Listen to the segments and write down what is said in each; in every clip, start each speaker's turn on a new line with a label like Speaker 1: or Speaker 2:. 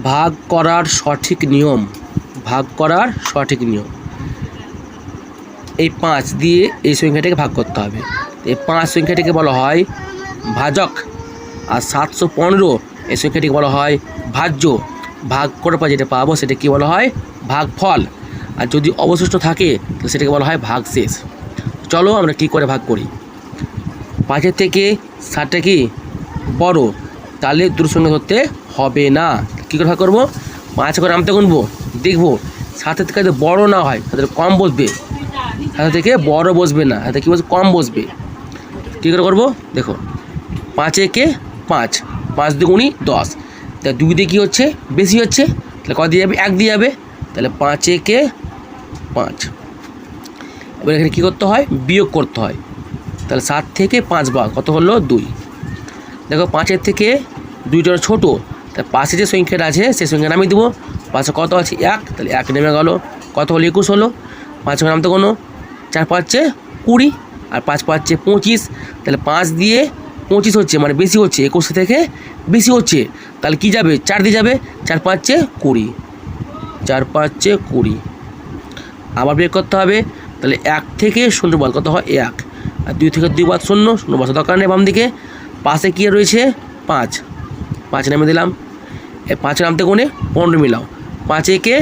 Speaker 1: ভাগ করার সঠিক নিয়ম। ভাগ করার সঠিক নিয়ম, এই 5 দিয়ে এই সংখ্যাটাকে ভাগ করতে হবে। এই 5 সংখ্যাটিকে বলা হয় ভাজক, আর 715 এই সংখ্যাটিকে বলা হয় ভাজ্য। ভাগ করার পর যেটা পাবো সেটা কি বলা হয় ভাগফল, আর যদি অবশিষ্ট থাকে তো সেটাকে বলা হয় ভাগশেষ। চলো আমরা কী করে ভাগ করি। 5 থেকে 7টা কি বড়, তাহলে দুটো সঙ্গে ধরতে হবে না। কী করে ভাগ করবো, 5 করে নামতে গুনবো, দেখবো 7 থেকে যদি বড় না হয় তাদের কম বসবে, 7 থেকে বড় বসবে না, হাতে কী বসবে কম বসবে। কী করে করবো দেখো, 5 একে 5, 5 দুগুণি 10, তাহলে 2 দিয়ে কী হচ্ছে বেশি হচ্ছে, তাহলে কত দিয়ে যাবে 1 দিয়ে যাবে, তাহলে 5 একে 5। এবার এখানে কী করতে হয় বিয়োগ করতে হয়, তাহলে 7 থেকে 5 ভাগ কত হলো 2। দেখো 5 থেকে 2টা ছোটো, তাহলে পাশে যে সংখ্যাটা আছে সেই সংখ্যা নামিয়ে দেবো। পাশে কত আছে 1, তাহলে 1 নেমে গেল, কত হলো 21 হলো। 5 করে নামতে কোনো 4 5 20, আর 5 5 25, তাহলে 5 দিয়ে 25 হচ্ছে মানে বেশি হচ্ছে, 21 থেকে বেশি হচ্ছে, তাহলে কী যাবে 4 দিয়ে যাবে, 4 5 20, 4 5 20। আবার বের করতে হবে, তাহলে 1 থেকে 0 বাদ কত হয় 1, আর 2 থেকে 2 বাদ 0, 0 বাদ দরকার নেই। বাম দিকে পাশে কী রয়েছে 5, 5 নামে দিলাম। এই 5 নামতে কোণে 15 মিলাও, 5 একে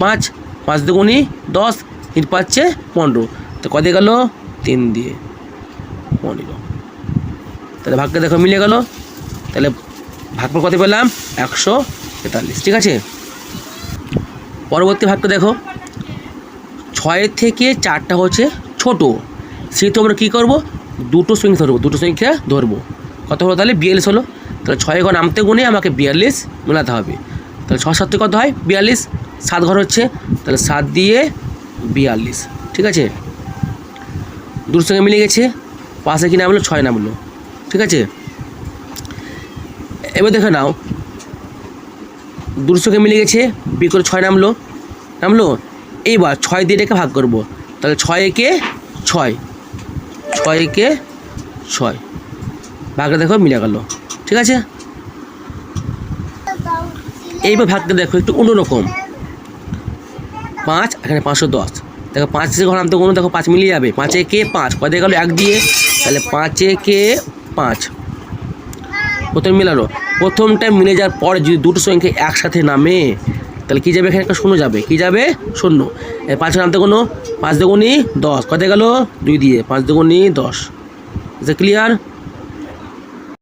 Speaker 1: 5, 5 দুগুণি 10, 3 5 15, তো কত গেল 3 দিয়ে 15। তাহলে ভাগকে দেখো মিলে গেল, তাহলে ভাগফল কত পেলাম 143। ঠিক আছে, পরবর্তী ভাগটা দেখো, 6 থেকে 4টা হচ্ছে ছোটো, সেহেতু আমরা কী করবো দুটো সংখ্যা ধরবো, কত হলো তাহলে 42 হলো। তাহলে 6 ঘর নামতে গুনে আমাকে 42 মেলাতে হবে, তাহলে 6 7 কত হয় 42, 7 ঘর হচ্ছে, তাহলে 7 দিয়ে 42। ঠিক আছে, দুটোর সঙ্গে মিলে গেছে, পাশে কি নামলো 6 নামলো। ঠিক আছে, এবার দেখে নাও দুটোর সঙ্গে মিলে গেছে, বিয়োগ করে 6 নামলো। এইবার 6 দিয়ে এটাকে ভাগ করবো, তাহলে 6 একে 6, 6 একে 6, ভাগটা দেখো মিলে গেল। ঠিক আছে, এইবার ভাগটা দেখো একটু অন্যরকম, 5 এখানে 510, দেখো 5 ঘর নামতে কোনো দেখো 5 মিলিয়ে যাবে, 5 একে 5 কত গেলো 1 দিয়ে, তাহলে 5 একে 5 প্রথম মিলালো। প্রথমটা মিলে যাওয়ার পরে যদি দুটো সংখ্যা একসাথে নামে তাহলে কী যাবে, এখানে একটা 0 যাবে, কী যাবে 0। 5 নামতে কোনো 5 দুগুণি 10 কত গেল 2 দিয়ে, 5 দুগুণি 10। ক্লিয়ার।